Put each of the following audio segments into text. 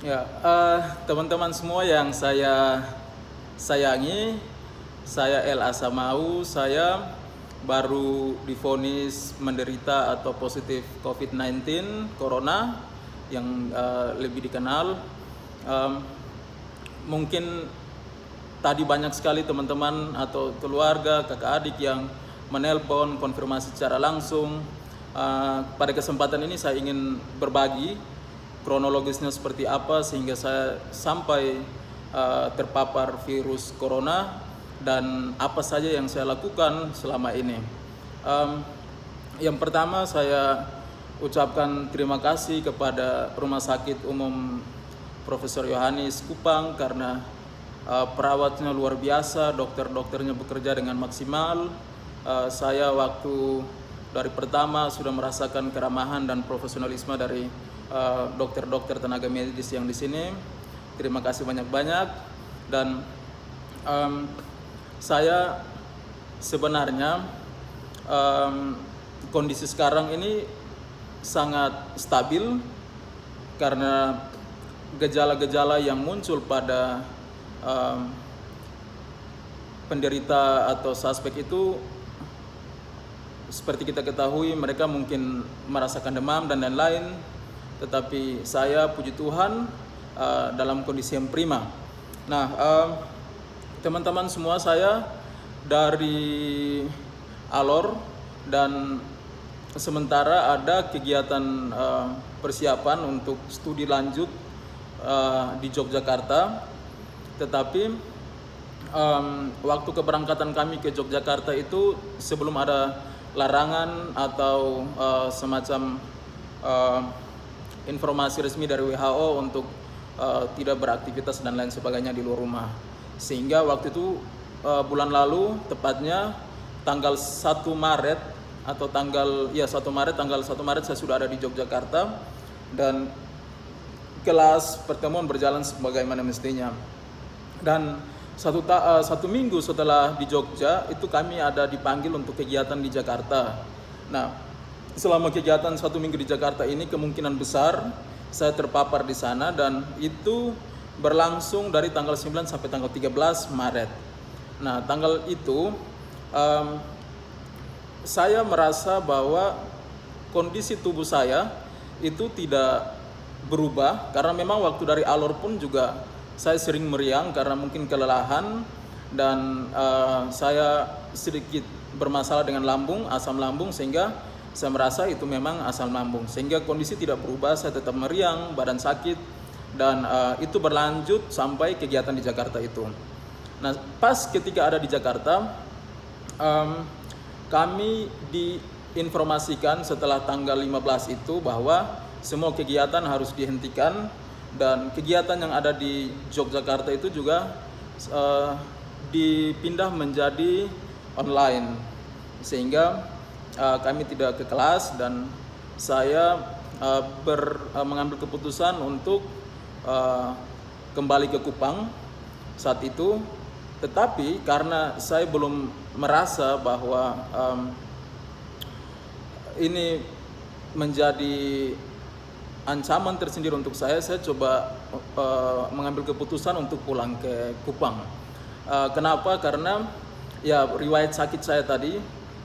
Ya, teman-teman semua yang saya sayangi, saya El Asamau, saya baru divonis menderita atau positif COVID-19, Corona, yang lebih dikenal. Mungkin tadi banyak sekali teman-teman atau keluarga, kakak adik yang menelpon konfirmasi secara langsung. Pada kesempatan ini saya ingin berbagi kronologisnya seperti apa sehingga saya sampai terpapar virus corona dan apa saja yang saya lakukan selama ini. Yang pertama saya ucapkan terima kasih kepada Rumah Sakit Umum Profesor Yohanes Kupang karena perawatnya luar biasa, dokter-dokternya bekerja dengan maksimal. Saya waktu dari pertama sudah merasakan keramahan dan profesionalisme dari dokter-dokter tenaga medis yang di sini. Terima kasih banyak-banyak. Dan saya sebenarnya kondisi sekarang ini sangat stabil karena gejala-gejala yang muncul pada penderita atau suspek itu seperti kita ketahui mereka mungkin merasakan demam dan lain-lain, tetapi saya puji Tuhan dalam kondisi yang prima. Nah, teman-teman semua, saya dari Alor dan sementara ada kegiatan persiapan untuk studi lanjut di Yogyakarta, tetapi waktu keberangkatan kami ke Yogyakarta itu sebelum ada larangan atau semacam informasi resmi dari WHO untuk tidak beraktivitas dan lain sebagainya di luar rumah. Sehingga waktu itu bulan lalu, tepatnya tanggal 1 Maret atau tanggal 1 Maret saya sudah ada di Yogyakarta dan kelas pertemuan berjalan sebagaimana mestinya. Dan satu minggu setelah di Jogja itu kami ada dipanggil untuk kegiatan di Jakarta. Nah, selama kegiatan 1 minggu di Jakarta ini kemungkinan besar saya terpapar di sana dan itu berlangsung dari tanggal 9 sampai tanggal 13 Maret. Nah, tanggal itu saya merasa bahwa kondisi tubuh saya itu tidak berubah karena memang waktu dari Alor pun juga saya sering meriang karena mungkin kelelahan dan saya sedikit bermasalah dengan lambung, asam lambung, sehingga saya merasa itu memang asam lambung. Sehingga kondisi tidak berubah, saya tetap meriang, badan sakit, dan itu berlanjut sampai kegiatan di Jakarta itu. Nah, pas ketika ada di Jakarta, kami diinformasikan setelah tanggal 15 itu bahwa semua kegiatan harus dihentikan dan kegiatan yang ada di Yogyakarta itu juga dipindah menjadi online sehingga kami tidak ke kelas dan saya mengambil keputusan untuk kembali ke Kupang saat itu. Tetapi karena saya belum merasa bahwa ini menjadi ancaman tersendiri untuk saya coba mengambil keputusan untuk pulang ke Kupang. Kenapa? Karena ya riwayat sakit saya tadi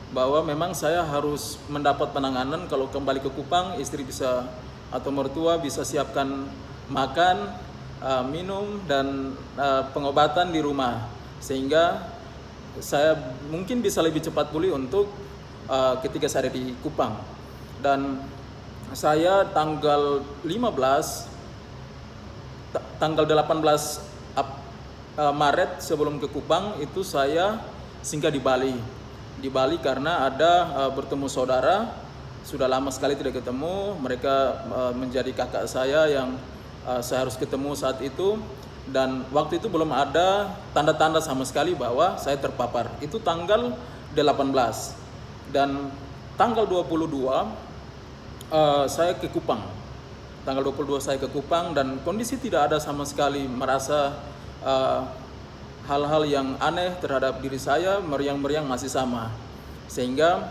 bahwa memang saya harus mendapat penanganan. Kalau kembali ke Kupang, istri bisa atau mertua bisa siapkan makan, minum dan pengobatan di rumah, sehingga saya mungkin bisa lebih cepat pulih untuk ketika saya ada di Kupang. Dan saya tanggal 18 Maret sebelum ke Kupang itu saya singgah di Bali. Di Bali karena ada bertemu saudara, sudah lama sekali tidak ketemu. Mereka menjadi kakak saya yang saya harus ketemu saat itu. Dan waktu itu belum ada tanda-tanda sama sekali bahwa saya terpapar. Itu tanggal 18. Dan tanggal 22 saya ke Kupang. Tanggal 22 saya ke Kupang dan kondisi tidak ada sama sekali merasa hal-hal yang aneh terhadap diri saya, meriang-meriang masih sama. Sehingga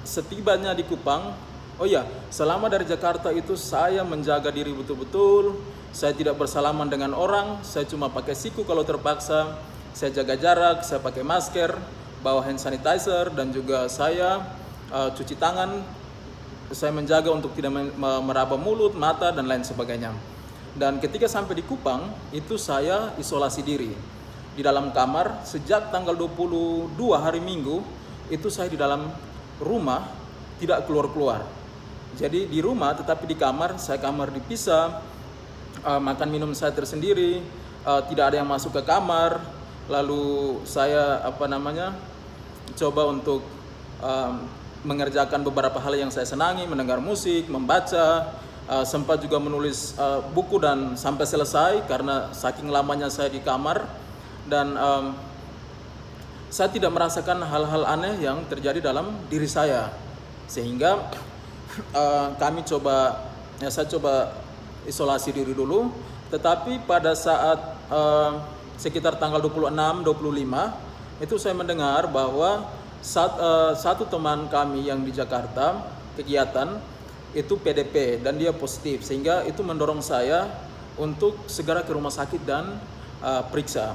setibanya di Kupang, Oh iya, selama dari Jakarta itu saya menjaga diri betul-betul. Saya tidak bersalaman dengan orang, saya cuma pakai siku kalau terpaksa. Saya jaga jarak, saya pakai masker, bawa hand sanitizer, dan juga saya cuci tangan. Saya menjaga untuk tidak meraba mulut, mata, dan lain sebagainya. Dan ketika sampai di Kupang, itu saya isolasi diri di dalam kamar sejak tanggal 22 hari Minggu. Itu saya di dalam rumah, tidak keluar-keluar. Jadi di rumah tetapi di kamar, saya kamar dipisah, makan minum saya tersendiri, tidak ada yang masuk ke kamar. Lalu saya coba untuk mengerjakan beberapa hal yang saya senangi, mendengar musik, membaca, sempat juga menulis buku dan sampai selesai karena saking lamanya saya di kamar. Dan saya tidak merasakan hal-hal aneh yang terjadi dalam diri saya, sehingga saya coba isolasi diri dulu. Tetapi pada saat sekitar tanggal 26-25 itu saya mendengar bahwa satu teman kami yang di Jakarta kegiatan itu PDP dan dia positif, sehingga itu mendorong saya untuk segera ke rumah sakit dan periksa.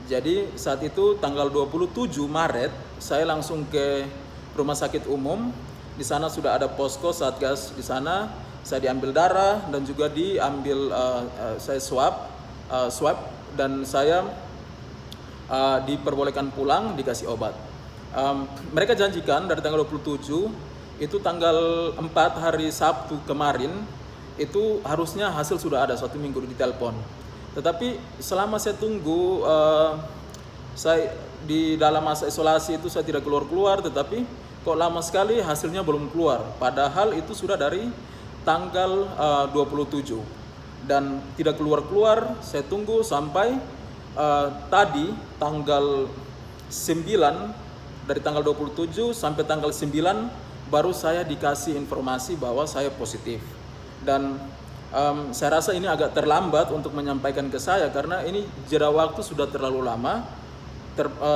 Jadi saat itu tanggal 27 Maret saya langsung ke rumah sakit umum. Di sana sudah ada posko Satgas di sana. Saya diambil darah dan juga diambil saya swab dan saya diperbolehkan pulang, dikasih obat. Mereka janjikan dari tanggal 27 itu tanggal 4 hari Sabtu kemarin itu harusnya hasil sudah ada, 1 minggu ditelepon. Tetapi selama saya tunggu, saya di dalam masa isolasi itu saya tidak keluar-keluar, tetapi kok lama sekali hasilnya belum keluar. Padahal itu sudah dari tanggal 27 dan tidak keluar-keluar. Saya tunggu sampai tadi tanggal 9, dari tanggal 27 sampai tanggal 9 baru saya dikasih informasi bahwa saya positif. Dan saya rasa ini agak terlambat untuk menyampaikan ke saya karena ini jeda waktu sudah terlalu lama.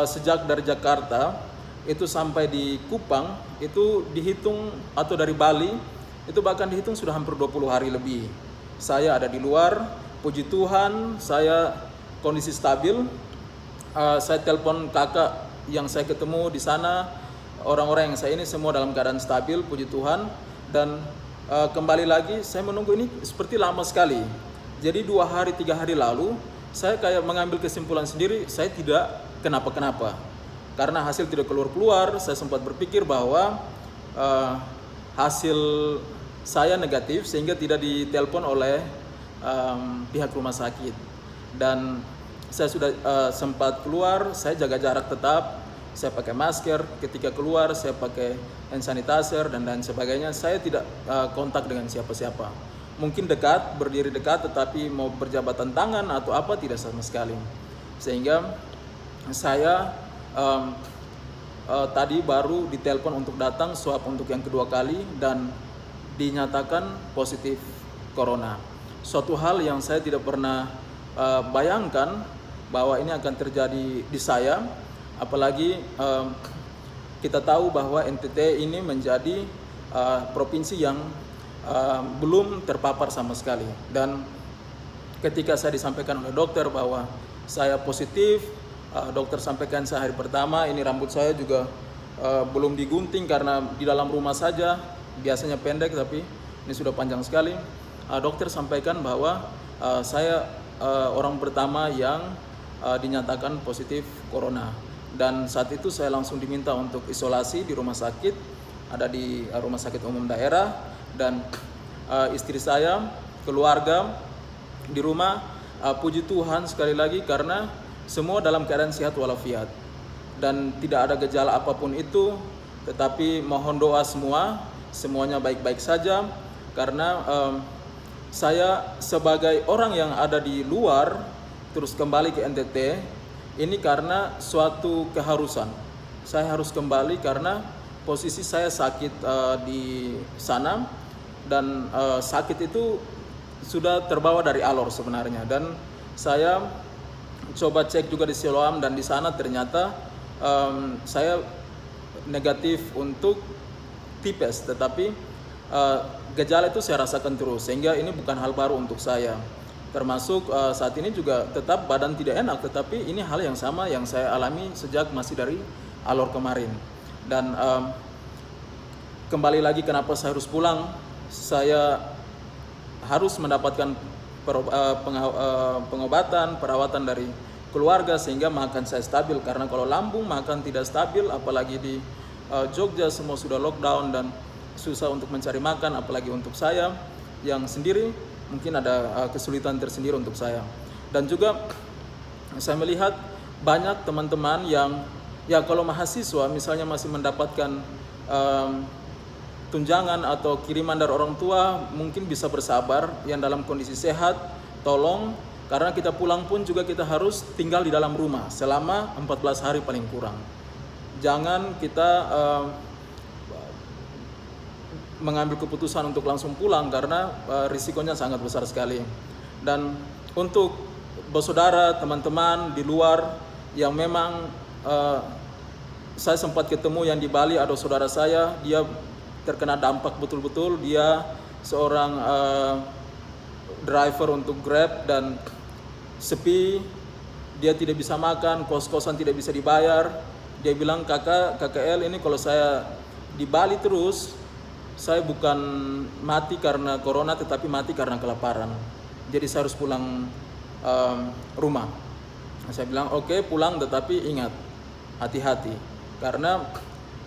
Sejak dari Jakarta itu sampai di Kupang itu dihitung, atau dari Bali itu bahkan dihitung sudah hampir 20 hari lebih. Saya ada di luar, puji Tuhan saya kondisi stabil. Saya telepon kakak yang saya ketemu di sana, orang-orang yang saya ini semua dalam keadaan stabil, puji Tuhan. Dan kembali lagi saya menunggu ini seperti lama sekali. Jadi 2 hari 3 hari lalu saya kayak mengambil kesimpulan sendiri, saya tidak kenapa-kenapa. Karena hasil tidak keluar-keluar, saya sempat berpikir bahwa hasil saya negatif sehingga tidak ditelepon oleh pihak rumah sakit. Dan saya sudah sempat keluar, saya jaga jarak tetap, saya pakai masker, ketika keluar saya pakai hand sanitizer dan lain sebagainya. Saya tidak kontak dengan siapa-siapa. Mungkin dekat, berdiri dekat, tetapi mau berjabatan tangan atau apa tidak sama sekali. Sehingga saya tadi baru ditelepon untuk datang swab untuk yang kedua kali dan dinyatakan positif corona. Suatu hal yang saya tidak pernah bayangkan bahwa ini akan terjadi di saya, apalagi kita tahu bahwa NTT ini menjadi provinsi yang belum terpapar sama sekali. Dan ketika saya disampaikan oleh dokter bahwa saya positif, dokter sampaikan saya hari pertama, ini rambut saya juga belum digunting karena di dalam rumah saja, biasanya pendek tapi ini sudah panjang sekali. Dokter sampaikan bahwa saya orang pertama yang dinyatakan positif corona. Dan saat itu saya langsung diminta untuk isolasi di rumah sakit, ada di rumah sakit umum daerah. Dan istri saya, keluarga di rumah, puji Tuhan sekali lagi karena semua dalam keadaan sehat walafiat dan tidak ada gejala apapun itu. Tetapi mohon doa semuanya baik-baik saja, karena saya sebagai orang yang ada di luar terus kembali ke NTT ini karena suatu keharusan. Saya harus kembali karena posisi saya sakit di sana, dan sakit itu sudah terbawa dari alor sebenarnya. Dan saya coba cek juga di Siloam dan di sana ternyata saya negatif untuk tipes, tetapi gejala itu saya rasakan terus, sehingga ini bukan hal baru untuk saya. Termasuk saat ini juga tetap badan tidak enak, tetapi ini hal yang sama yang saya alami sejak masih dari alor kemarin. Dan kembali lagi kenapa saya harus pulang, saya harus mendapatkan pengobatan, perawatan dari keluarga sehingga makan saya stabil. Karena kalau lambung makan tidak stabil, apalagi di Jogja semua sudah lockdown dan susah untuk mencari makan, apalagi untuk saya yang sendiri mungkin ada kesulitan tersendiri untuk saya. Dan juga saya melihat banyak teman-teman yang ya kalau mahasiswa misalnya masih mendapatkan tunjangan atau kiriman dari orang tua, mungkin bisa bersabar. Yang dalam kondisi sehat, tolong, karena kita pulang pun juga kita harus tinggal di dalam rumah selama 14 hari paling kurang. Jangan kita mengambil keputusan untuk langsung pulang karena risikonya sangat besar sekali. Dan untuk bersaudara, teman-teman di luar yang memang saya sempat ketemu yang di Bali, ada saudara saya, dia terkena dampak betul-betul. Dia seorang driver untuk Grab dan sepi, dia tidak bisa makan, kos-kosan tidak bisa dibayar. Dia bilang, KKL ini kalau saya di Bali terus, saya bukan mati karena corona tetapi mati karena kelaparan. Jadi saya harus pulang rumah. Saya bilang oke, pulang, tetapi ingat, hati-hati. Karena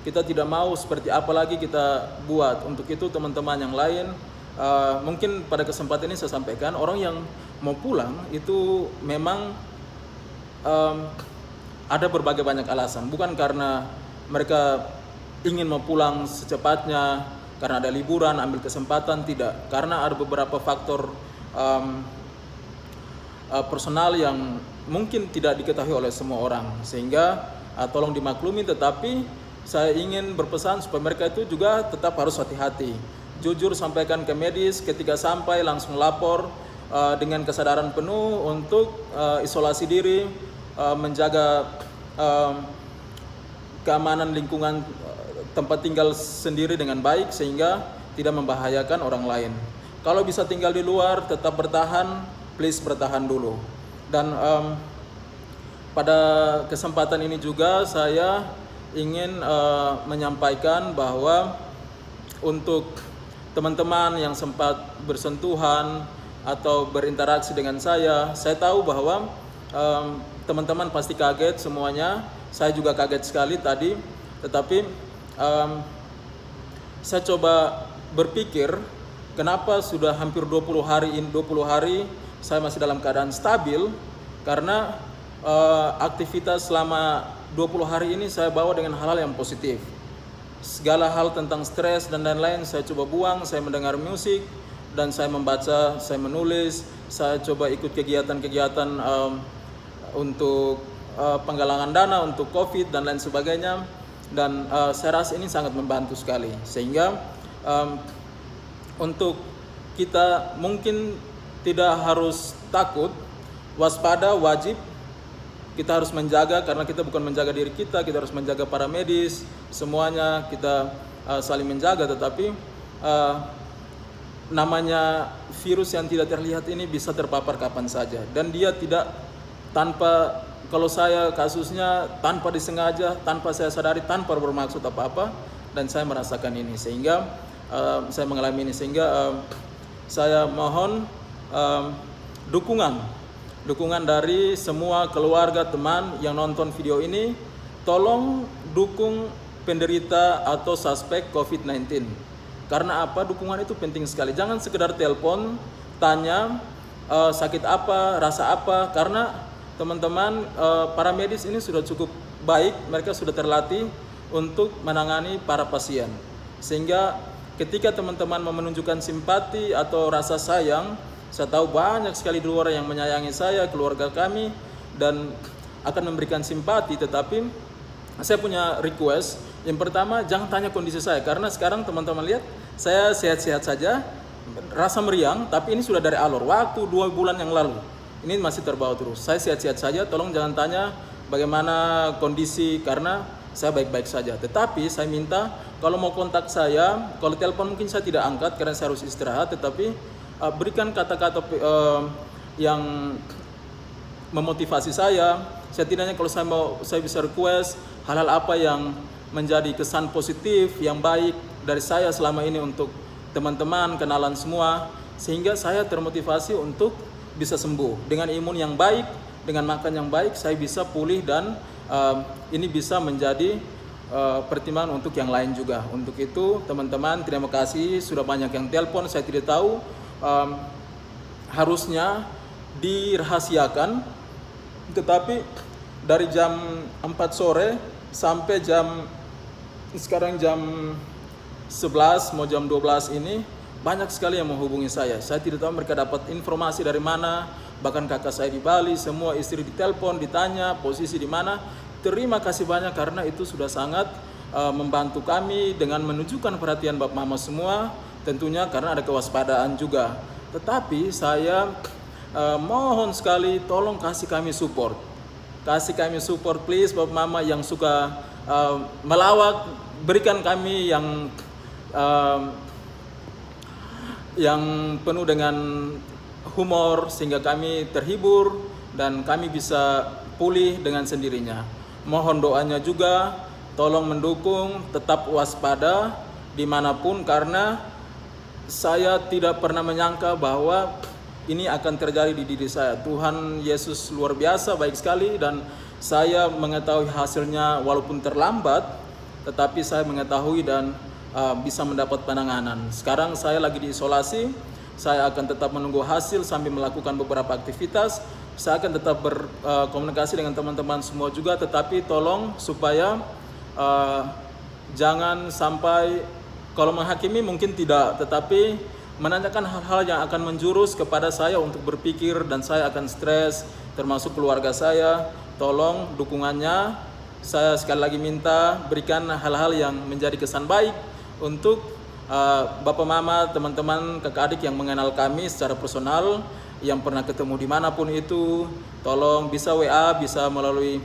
kita tidak mau seperti apa lagi kita buat. Untuk itu teman-teman yang lain, mungkin pada kesempatan ini saya sampaikan, orang yang mau pulang itu memang ada berbagai banyak alasan. Bukan karena mereka ingin mau pulang secepatnya, karena ada liburan, ambil kesempatan, tidak. Karena ada beberapa faktor personal yang mungkin tidak diketahui oleh semua orang. Sehingga tolong dimaklumi, tetapi saya ingin berpesan supaya mereka itu juga tetap harus hati-hati. Jujur sampaikan ke medis, ketika sampai langsung lapor dengan kesadaran penuh untuk isolasi diri, menjaga keamanan lingkungan tempat tinggal sendiri dengan baik sehingga tidak membahayakan orang lain. Kalau bisa tinggal di luar, tetap bertahan, please bertahan dulu. Dan pada kesempatan ini juga saya ingin menyampaikan bahwa untuk teman-teman yang sempat bersentuhan atau berinteraksi dengan saya tahu bahwa teman-teman pasti kaget semuanya. Saya juga kaget sekali tadi, tetapi saya coba berpikir kenapa sudah hampir 20 hari saya masih dalam keadaan stabil, karena aktivitas selama 20 hari ini saya bawa dengan hal-hal yang positif. Segala hal tentang stres dan lain-lain saya coba buang, saya mendengar musik dan saya membaca, saya menulis, saya coba ikut kegiatan-kegiatan untuk penggalangan dana untuk COVID dan lain sebagainya. Dan saya rasa ini sangat membantu sekali, sehingga untuk kita mungkin tidak harus takut, waspada, wajib kita harus menjaga, karena kita bukan menjaga diri kita harus menjaga para medis, semuanya kita saling menjaga. Tetapi namanya virus yang tidak terlihat ini bisa terpapar kapan saja, dan dia tidak tanpa, kalau saya kasusnya tanpa disengaja, tanpa saya sadari, tanpa bermaksud apa-apa, dan saya merasakan ini, sehingga saya mengalami ini, sehingga saya mohon dukungan dari semua keluarga, teman yang nonton video ini. Tolong dukung penderita atau suspek COVID-19. Karena apa? Dukungan itu penting sekali. Jangan sekedar telepon, tanya sakit apa, rasa apa, karena teman-teman para medis ini sudah cukup baik, mereka sudah terlatih untuk menangani para pasien. Sehingga ketika teman-teman menunjukkan simpati atau rasa sayang, saya tahu banyak sekali di luar yang menyayangi saya, keluarga kami, dan akan memberikan simpati. Tetapi saya punya request, yang pertama jangan tanya kondisi saya, karena sekarang teman-teman lihat saya sehat-sehat saja, rasa meriang, tapi ini sudah dari alor, waktu 2 bulan yang lalu. Ini masih terbawa terus. Saya sehat-sehat saja, tolong jangan tanya bagaimana kondisi, karena saya baik-baik saja. Tetapi saya minta kalau mau kontak saya, kalau telepon mungkin saya tidak angkat karena saya harus istirahat, tetapi berikan kata-kata yang memotivasi saya. Setidaknya kalau saya bisa request hal-hal apa yang menjadi kesan positif yang baik dari saya selama ini untuk teman-teman, kenalan semua, sehingga saya termotivasi untuk bisa sembuh. Dengan imun yang baik, dengan makan yang baik, saya bisa pulih dan ini bisa menjadi pertimbangan untuk yang lain juga. Untuk itu teman-teman, terima kasih sudah banyak yang telepon. Saya tidak tahu harusnya dirahasiakan, tetapi dari jam 4 sore sampai sekarang jam 11 mau jam 12 ini banyak sekali yang menghubungi saya. Saya tidak tahu mereka dapat informasi dari mana. Bahkan kakak saya di Bali, semua istri ditelepon, ditanya posisi di mana. Terima kasih banyak karena itu sudah sangat membantu kami dengan menunjukkan perhatian Bapak Mama semua. Tentunya karena ada kewaspadaan juga. Tetapi saya mohon sekali tolong kasih kami support. Kasih kami support please Bapak Mama yang suka melawak, berikan kami yang penuh dengan humor sehingga kami terhibur dan kami bisa pulih dengan sendirinya. Mohon doanya juga, tolong mendukung, tetap waspada dimanapun karena saya tidak pernah menyangka bahwa ini akan terjadi di diri saya. Tuhan Yesus luar biasa baik sekali dan saya mengetahui hasilnya walaupun terlambat, tetapi saya mengetahui dan bisa mendapat penanganan. Sekarang saya lagi diisolasi, saya akan tetap menunggu hasil sambil melakukan beberapa aktivitas. Saya akan tetap berkomunikasi dengan teman-teman semua juga, tetapi tolong supaya jangan sampai, kalau menghakimi mungkin tidak, tetapi menanyakan hal-hal yang akan menjurus kepada saya untuk berpikir dan saya akan stres, termasuk keluarga saya. Tolong dukungannya, saya sekali lagi minta berikan hal-hal yang menjadi kesan baik untuk Bapak Mama, teman-teman, kakak adik yang mengenal kami secara personal, yang pernah ketemu dimanapun itu. Tolong bisa WA, bisa melalui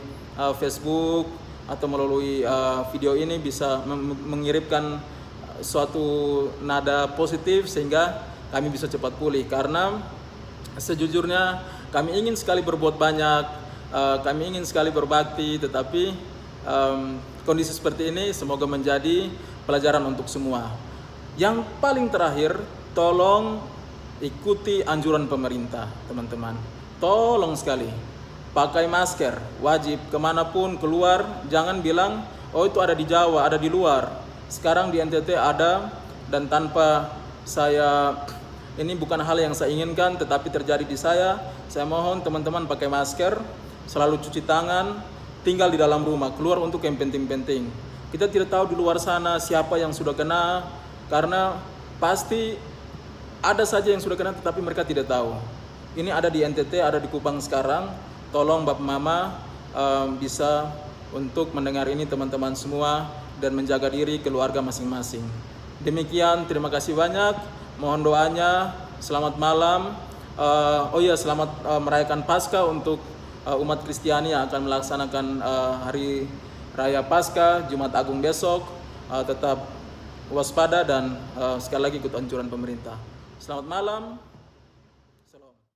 Facebook atau melalui video ini bisa mengirimkan suatu nada positif sehingga kami bisa cepat pulih. Karena sejujurnya kami ingin sekali berbuat banyak, kami ingin sekali berbakti, tetapi kondisi seperti ini semoga menjadi pelajaran untuk semua. Yang paling terakhir, tolong ikuti anjuran pemerintah, teman-teman. Tolong sekali, pakai masker, wajib kemanapun keluar. Jangan bilang, oh itu ada di Jawa, ada di luar. Sekarang di NTT ada, dan tanpa saya, ini bukan hal yang saya inginkan, tetapi terjadi di saya. Saya mohon teman-teman pakai masker, selalu cuci tangan, tinggal di dalam rumah, keluar untuk yang penting-penting. Kita tidak tahu di luar sana siapa yang sudah kena, karena pasti ada saja yang sudah kena tetapi mereka tidak tahu. Ini ada di NTT, ada di Kupang sekarang. Tolong Bapak Mama bisa untuk mendengar ini teman-teman semua dan menjaga diri keluarga masing-masing. Demikian, terima kasih banyak. Mohon doanya. Selamat malam. Selamat merayakan Paskah untuk umat Kristiani yang akan melaksanakan hari Raya Paskah, Jumat Agung besok. Tetap waspada dan sekali lagi ikut anjuran pemerintah. Selamat malam.